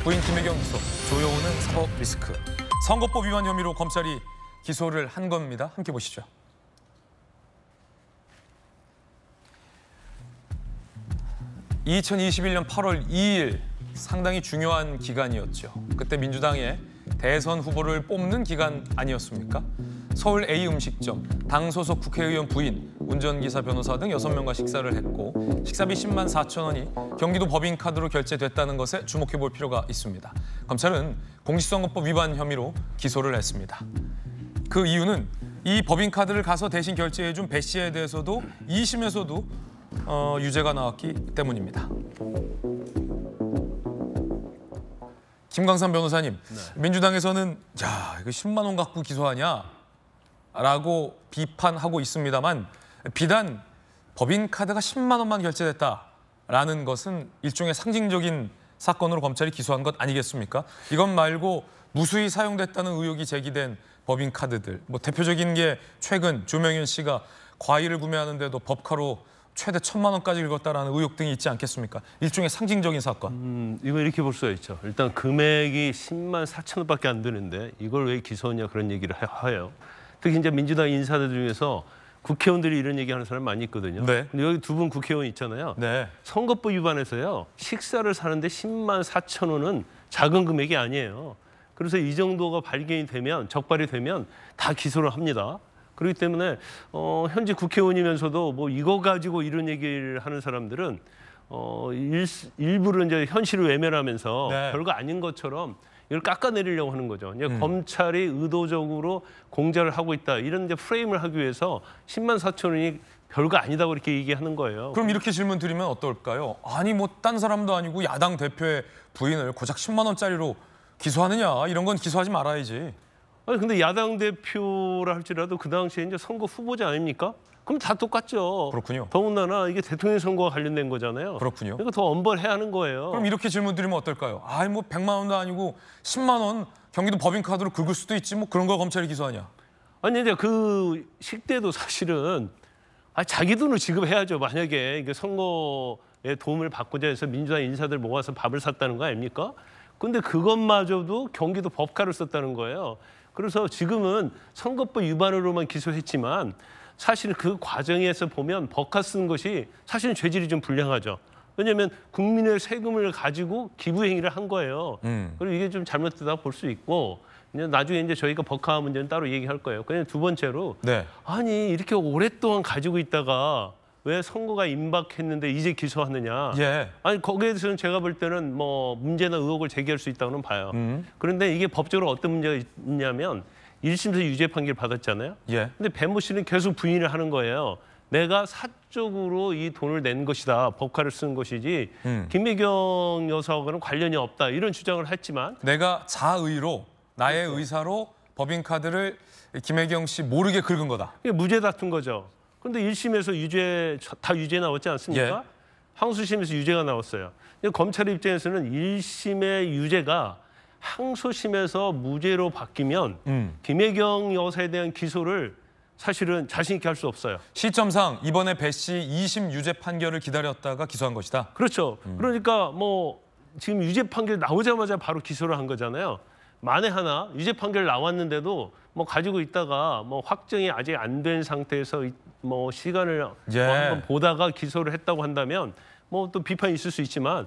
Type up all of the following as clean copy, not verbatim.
부인 김혜경 기소, 조여오는 사법 리스크. 선거법 위반 혐의로 검찰이 기소를 한 겁니다. 함께 보시죠. (2021년 8월 2일) 상당히 중요한 기간이었죠. 그때 민주당의 대선 후보를 뽑는 기간 아니었습니까? 서울 A음식점, 당 소속 국회의원 부인, 운전기사, 변호사 등 6명과 식사를 했고 식사비 10만 4천 원이 경기도 법인카드로 결제됐다는 것에 주목해 볼 필요가 있습니다. 검찰은 공직선거법 위반 혐의로 기소를 했습니다. 그 이유는 이 법인카드를 가서 대신 결제해준 배 씨에 대해서도 2심에서도 유죄가 나왔기 때문입니다. 김광삼 변호사님, 민주당에서는 야, 이거 10만 원 갖고 기소하냐? 라고 비판하고 있습니다만 비단 법인카드가 10만 원만 결제됐다라는 것은 일종의 상징적인 사건으로 검찰이 기소한 것 아니겠습니까? 이것 말고 무수히 사용됐다는 의혹이 제기된 법인카드들, 대표적인 게 최근 조명현 씨가 과일을 구매하는데도 법카로 최대 1,000만 원까지 긁었다라는 의혹 등이 있지 않겠습니까? 일종의 상징적인 사건. 이거 이렇게 볼 수가 있죠. 일단 금액이 10만 4천 원밖에 안 되는데 이걸 왜 기소하냐 그런 얘기를 해요. 특히 이제 민주당 인사들 중에서 국회의원들이 이런 얘기하는 사람 많이 있거든요. 네. 근데 여기 두 분 국회의원 있잖아요. 네. 선거법 위반해서요. 식사를 사는데 10만 4천 원은 작은 금액이 아니에요. 그래서 이 정도가 발견이 되면, 적발이 되면 다 기소를 합니다. 그렇기 때문에 현재 국회의원이면서도 이거 가지고 이런 얘기를 하는 사람들은 일부러 이제 현실을 외면하면서 네. 별거 아닌 것처럼 이걸 깎아내리려고 하는 거죠. 이제 검찰이 의도적으로 공작을 하고 있다. 이런 이제 프레임을 하기 위해서 10만 4천 원이 별거 아니다고 이렇게 얘기하는 거예요. 그럼 이렇게 질문 드리면 어떨까요? 아니 딴 사람도 아니고 야당 대표의 부인을 고작 10만 원짜리로 기소하느냐? 이런 건 기소하지 말아야지. 아니 근데 야당 대표라 할지라도 그 당시에 이제 선거 후보자 아닙니까? 그럼 다 똑같죠. 그렇군요. 더군다나 이게 대통령 선거와 관련된 거잖아요. 그렇군요. 그러니까 더 엄벌해야 하는 거예요. 그럼 이렇게 질문 드리면 어떨까요? 100만 원도 아니고 10만 원 경기도 법인카드로 긁을 수도 있지 그런 걸 검찰이 기소하냐? 아니 이제 그 식대도 사실은 자기 돈을 지급해야죠. 만약에 이게 선거에 도움을 받고자 해서 민주당 인사들 모아서 밥을 샀다는 거 아닙니까? 근데 그것마저도 경기도 법카를 썼다는 거예요. 그래서 지금은 선거법 위반으로만 기소했지만 사실 그 과정에서 보면 법카 쓴 것이 사실은 죄질이 좀 불량하죠. 왜냐하면 국민의 세금을 가지고 기부 행위를 한 거예요. 그리고 이게 좀 잘못되다 볼 수 있고 나중에 이제 저희가 법카 문제는 따로 얘기할 거예요. 그냥 두 번째로 네. 아니 이렇게 오랫동안 가지고 있다가 왜 선거가 임박했는데 이제 기소하느냐. 예. 아니 거기에 대해서는 제가 볼 때는 문제나 의혹을 제기할 수 있다고는 봐요. 그런데 이게 법적으로 어떤 문제가 있냐면 1심에서 유죄 판결 받았잖아요. 예. 근데 배모 씨는 계속 부인을 하는 거예요. 내가 사적으로 이 돈을 낸 것이다. 법카를 쓴 것이지 김혜경 여사하고는 관련이 없다. 이런 주장을 했지만 내가 자의로 나의 의사로 법인카드를 김혜경 씨 모르게 긁은 거다. 이게 무죄 다툰 거죠. 그런데 1심에서 다 유죄 나왔지 않습니까? 예. 항소심에서 유죄가 나왔어요. 근데 검찰 입장에서는 1심의 유죄가 항소심에서 무죄로 바뀌면 김혜경 여사에 대한 기소를 사실은 자신 있게 할 수 없어요. 시점상 이번에 배 씨 2심 유죄 판결을 기다렸다가 기소한 것이다. 그렇죠. 그러니까 지금 유죄 판결 나오자마자 바로 기소를 한 거잖아요. 만에 하나 유죄 판결 나왔는데도 가지고 있다가 확정이 아직 안 된 상태에서 시간을 예. 한번 보다가 기소를 했다고 한다면 또 비판이 있을 수 있지만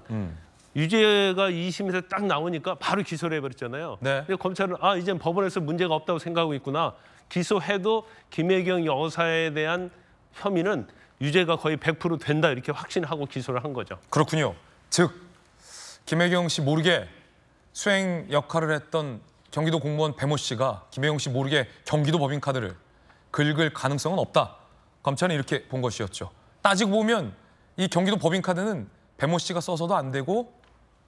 유죄가 2심에서 딱 나오니까 바로 기소를 해버렸잖아요. 네. 근데 검찰은 이젠 법원에서 문제가 없다고 생각하고 있구나. 기소해도 김혜경 여사에 대한 혐의는 유죄가 거의 100% 된다 이렇게 확신하고 기소를 한 거죠. 그렇군요. 즉 김혜경 씨 모르게 수행 역할을 했던 경기도 공무원 배모 씨가 김혜경 씨 모르게 경기도 법인카드를 긁을 가능성은 없다. 검찰은 이렇게 본 것이었죠. 따지고 보면 이 경기도 법인카드는 배모 씨가 써서도 안 되고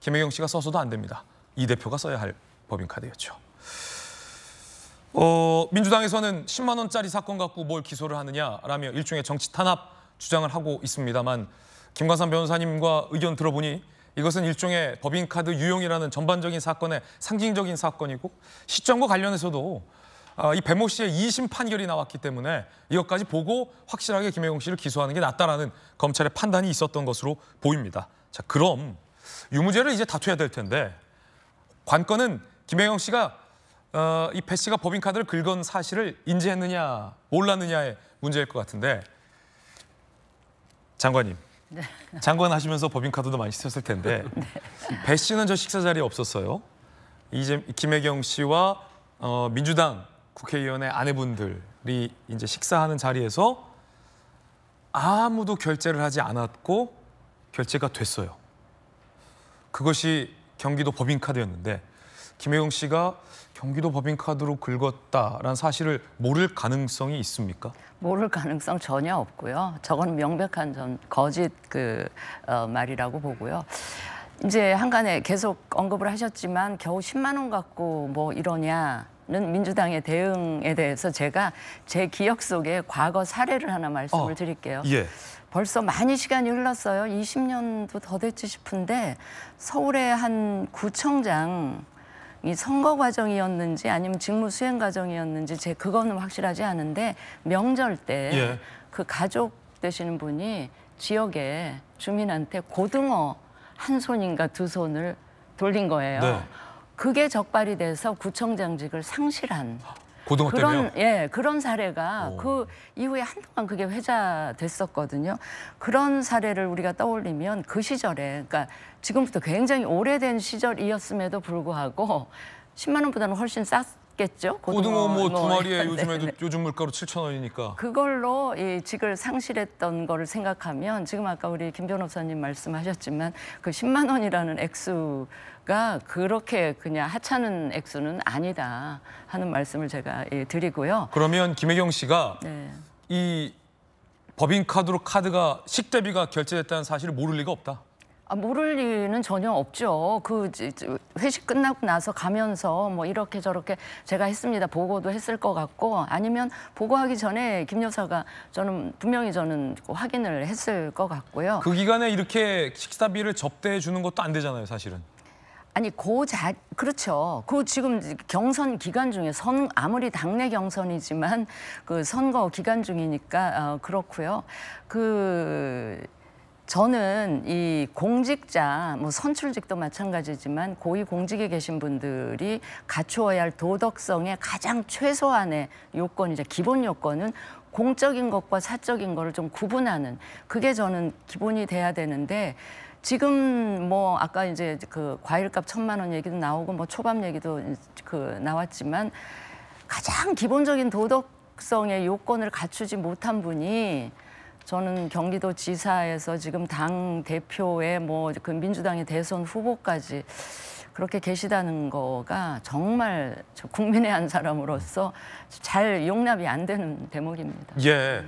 김혜경 씨가 써서도 안 됩니다. 이 대표가 써야 할 법인카드였죠. 민주당에서는 10만 원짜리 사건 갖고 뭘 기소를 하느냐라며 일종의 정치 탄압 주장을 하고 있습니다만 김광삼 변호사님과 의견 들어보니 이것은 일종의 법인카드 유용이라는 전반적인 사건의 상징적인 사건이고 시점과 관련해서도 이 배모 씨의 2심 판결이 나왔기 때문에 이것까지 보고 확실하게 김혜경 씨를 기소하는 게 낫다라는 검찰의 판단이 있었던 것으로 보입니다. 자, 그럼 유무죄를 이제 다투어야 될 텐데 관건은 김혜경 씨가 이 배 씨가 법인카드를 긁은 사실을 인지했느냐 몰랐느냐의 문제일 것 같은데 장관님. 네. 장관 하시면서 법인카드도 많이 쓰셨을 텐데 배 씨는 저 식사 자리에 없었어요. 이제 김혜경 씨와 민주당 국회의원의 아내분들이 이제 식사하는 자리에서 아무도 결제를 하지 않았고 결제가 됐어요. 그것이 경기도 법인카드였는데 김혜경 씨가 경기도 법인카드로 긁었다라는 사실을 모를 가능성이 있습니까? 모를 가능성 전혀 없고요. 저건 명백한 거짓 말이라고 보고요. 이제 한간에 계속 언급을 하셨지만 겨우 10만 원 갖고 뭐 이러냐는 민주당의 대응에 대해서 제가 제 기억 속에 과거 사례를 하나 말씀을 드릴게요. 예. 벌써 많이 시간이 흘렀어요. 20년도 더 됐지 싶은데 서울의 한 구청장 이 선거 과정이었는지 아니면 직무 수행 과정이었는지 제 그거는 확실하지 않은데 명절 때 그 가족 되시는 분이 지역에 주민한테 고등어 한 손인가 두 손을 돌린 거예요. 네. 그게 적발이 돼서 구청장직을 상실한 고등어 때문에요? 그런 사례가 그 이후에 한동안 그게 회자됐었거든요. 그런 사례를 우리가 떠올리면 그 시절에, 그러니까 지금부터 굉장히 오래된 시절이었음에도 불구하고 10만 원보다는 훨씬 쌌겠죠. 고등어 뭐 두 마리에 네, 요즘에도 네. 요즘 물가로 7,000원이니까. 그걸로 이 직을 상실했던 거를 생각하면 지금 아까 우리 김 변호사님 말씀하셨지만 그 10만 원이라는 액수가 그렇게 그냥 하찮은 액수는 아니다 하는 말씀을 제가 드리고요. 그러면 김혜경 씨가 네. 이 법인카드로 카드가 식대비가 결제됐다는 사실을 모를 리가 없다. 모를 리는 전혀 없죠. 회식 끝나고 나서 가면서 뭐 이렇게 저렇게 제가 했습니다. 보고도 했을 것 같고 아니면 보고하기 전에 김 여사가 분명히 저는 확인을 했을 것 같고요. 그 기간에 이렇게 식사비를 접대해 주는 것도 안 되잖아요, 사실은. 아니 그렇죠. 그 지금 경선 기간 중에 아무리 당내 경선이지만 그 선거 기간 중이니까 그렇고요. 저는 이 공직자, 뭐 선출직도 마찬가지지만 고위 공직에 계신 분들이 갖추어야 할 도덕성의 가장 최소한의 요건이자 기본 요건은 공적인 것과 사적인 거를 좀 구분하는 그게 저는 기본이 돼야 되는데 지금 뭐 아까 이제 그 과일값 1,000만 원 얘기도 나오고 뭐 초밥 얘기도 나왔지만 가장 기본적인 도덕성의 요건을 갖추지 못한 분이 저는 경기도 지사에서 지금 당 대표의 뭐 그 민주당의 대선 후보까지 그렇게 계시다는 거가 정말 국민의 한 사람으로서 잘 용납이 안 되는 대목입니다. 예.